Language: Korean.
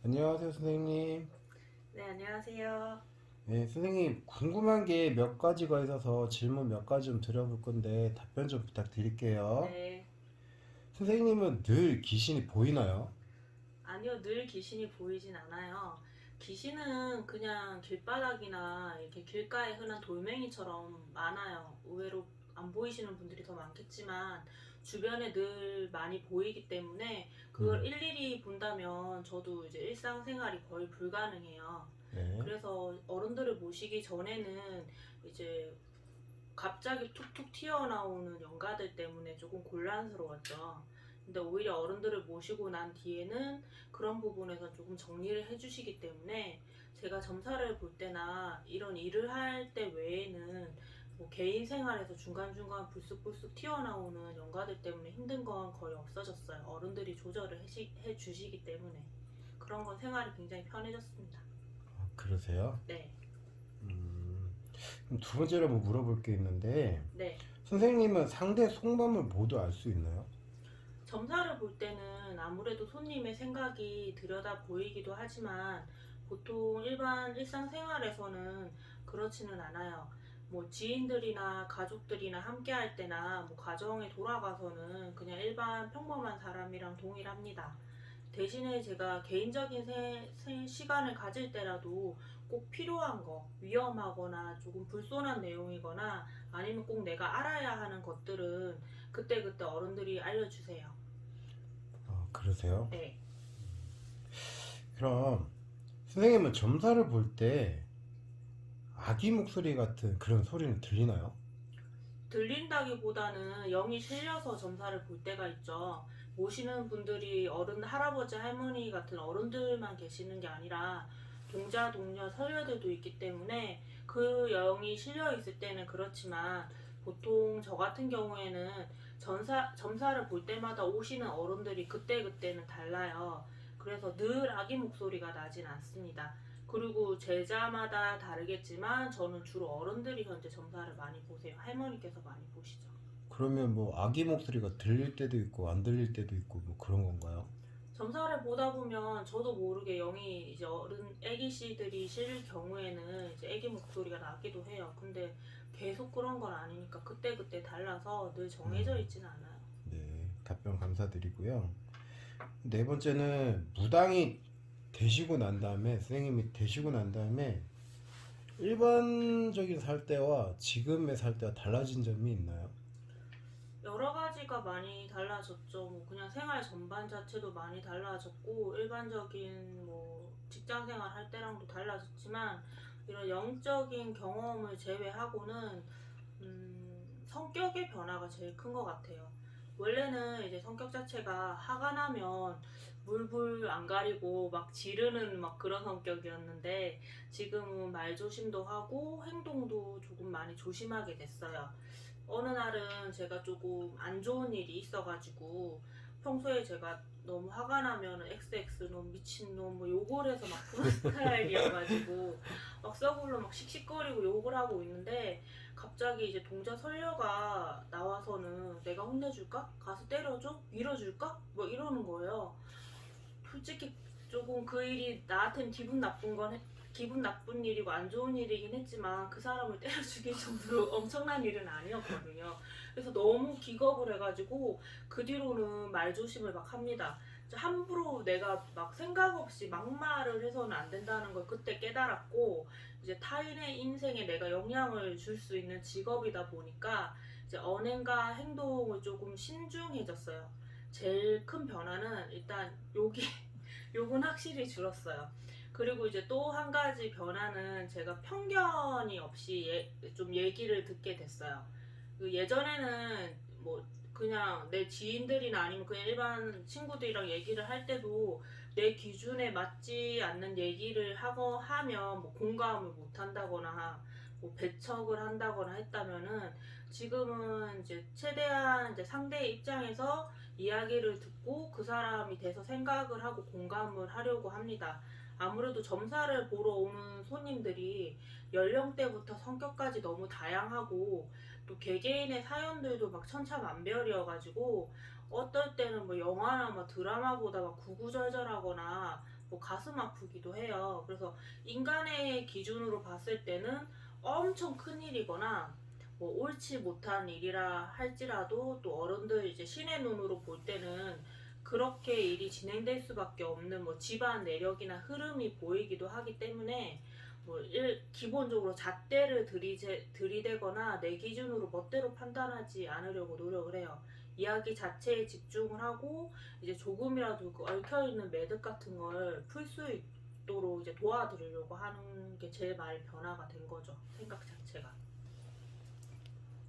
안녕하세요, 선생님. 네, 안녕하세요. 네, 선생님, 궁금한 게 몇 가지가 있어서 질문 몇 가지 좀 드려볼 건데 답변 좀 부탁드릴게요. 네. 선생님은 늘 귀신이 보이나요? 아니요, 늘 귀신이 보이진 않아요. 귀신은 그냥 길바닥이나 이렇게 길가에 흔한 돌멩이처럼 많아요. 의외로 안 보이시는 분들이 더 많겠지만, 주변에 늘 많이 보이기 때문에, 그걸 음, 일일이 본다면 저도 이제 일상생활이 거의 불가능해요. 네. 그래서 어른들을 모시기 전에는 이제 갑자기 툭툭 튀어나오는 연가들 때문에 조금 곤란스러웠죠. 근데 오히려 어른들을 모시고 난 뒤에는 그런 부분에서 조금 정리를 해주시기 때문에 제가 점사를 볼 때나 이런 일을 할 때 외에는 뭐 개인 생활에서 중간중간 불쑥불쑥 튀어나오는 연가들 때문에 힘든 건 거의 없어졌어요. 어른들이 조절을 해주시기 때문에 그런 건 생활이 굉장히 편해졌습니다. 그러세요? 네, 음, 그럼 두 번째로 뭐 물어볼 게 있는데, 네. 선생님은 상대 속마음을 모두 알 수 있나요? 점사를 볼 때는 아무래도 손님의 생각이 들여다 보이기도 하지만 보통 일반 일상생활에서는 그렇지는 않아요. 뭐 지인들이나 가족들이나 함께 할 때나 뭐 가정에 돌아가서는 그냥 일반 평범한 사람이랑 동일합니다. 대신에 제가 개인적인 시간을 가질 때라도 꼭 필요한 거, 위험하거나 조금 불손한 내용이거나 아니면 꼭 내가 알아야 하는 것들은 그때그때 어른들이 알려주세요. 그러세요? 네. 그럼 선생님은 점사를 볼 때 아기 목소리 같은 그런 소리는 들리나요? 들린다기보다는 영이 실려서 점사를 볼 때가 있죠. 모시는 분들이 어른, 할아버지, 할머니 같은 어른들만 계시는 게 아니라 동자, 동료, 서녀들도 있기 때문에 그 영이 실려 있을 때는 그렇지만 보통 저 같은 경우에는 점사를 볼 때마다 오시는 어른들이 그때그때는 달라요. 그래서 늘 아기 목소리가 나진 않습니다. 그리고 제자마다 다르겠지만 저는 주로 어른들이 현재 점사를 많이 보세요. 할머니께서 많이 보시죠. 그러면 뭐 아기 목소리가 들릴 때도 있고 안 들릴 때도 있고 뭐 그런 건가요? 점사를 보다 보면 저도 모르게 영이 이제 어른 애기 씨들이 실릴 경우에는 이제 애기 목소리가 나기도 해요. 근데 계속 그런 건 아니니까 그때그때 달라서 늘 정해져 음, 있지는 않아요. 네, 답변 감사드리고요. 네 번째는 무당이 되시고 난 다음에 선생님이 되시고 난 다음에 일반적인 살 때와 지금의 살 때와 달라진 점이 있나요? 여러 가지가 많이 달라졌죠. 뭐 그냥 생활 전반 자체도 많이 달라졌고 일반적인 뭐 직장 생활 할 때랑도 달라졌지만 이런 영적인 경험을 제외하고는 성격의 변화가 제일 큰 것 같아요. 원래는 이제 성격 자체가 화가 나면 물불 안 가리고 막 지르는 막 그런 성격이었는데 지금은 말조심도 하고 행동도 조금 많이 조심하게 됐어요. 어느 날은 제가 조금 안 좋은 일이 있어가지고 평소에 제가 너무 화가 나면 XX놈 미친놈 뭐 욕을 해서 막 그런 스타일이어가지고 막 서글로 막 씩씩거리고 욕을 하고 있는데 갑자기 이제 동자 선녀가 나와서는 내가 혼내줄까? 가서 때려줘? 밀어줄까? 뭐 이러는 거예요. 솔직히 조금 그 일이 나한테는 기분 나쁜 일이고 안 좋은 일이긴 했지만 그 사람을 때려 죽일 정도로 엄청난 일은 아니었거든요. 그래서 너무 기겁을 해가지고 그 뒤로는 말조심을 막 합니다. 함부로 내가 막 생각 없이 막말을 해서는 안 된다는 걸 그때 깨달았고 이제 타인의 인생에 내가 영향을 줄 수 있는 직업이다 보니까 이제 언행과 행동을 조금 신중해졌어요. 제일 큰 변화는 일단 욕은 확실히 줄었어요. 그리고 이제 또 한 가지 변화는 제가 편견이 없이 좀 얘기를 듣게 됐어요. 그 예전에는 뭐 그냥 내 지인들이나 아니면 그냥 일반 친구들이랑 얘기를 할 때도 내 기준에 맞지 않는 얘기를 하고 하면 뭐 공감을 못 한다거나 뭐 배척을 한다거나 했다면은 지금은 이제 최대한 이제 상대의 입장에서 이야기를 듣고 그 사람이 돼서 생각을 하고 공감을 하려고 합니다. 아무래도 점사를 보러 오는 손님들이 연령대부터 성격까지 너무 다양하고 또 개개인의 사연들도 막 천차만별이어가지고 어떨 때는 뭐 영화나 뭐 드라마보다 막 구구절절하거나 뭐 가슴 아프기도 해요. 그래서 인간의 기준으로 봤을 때는 엄청 큰 일이거나 뭐 옳지 못한 일이라 할지라도 또 어른들 이제 신의 눈으로 볼 때는 그렇게 일이 진행될 수밖에 없는 뭐 집안 내력이나 흐름이 보이기도 하기 때문에 뭐 기본적으로 잣대를 들이대거나 내 기준으로 멋대로 판단하지 않으려고 노력을 해요. 이야기 자체에 집중을 하고 이제 조금이라도 그 얽혀있는 매듭 같은 걸 풀 수 있도록 이제 도와드리려고 하는 게 제 말의 변화가 된 거죠. 생각 자체가.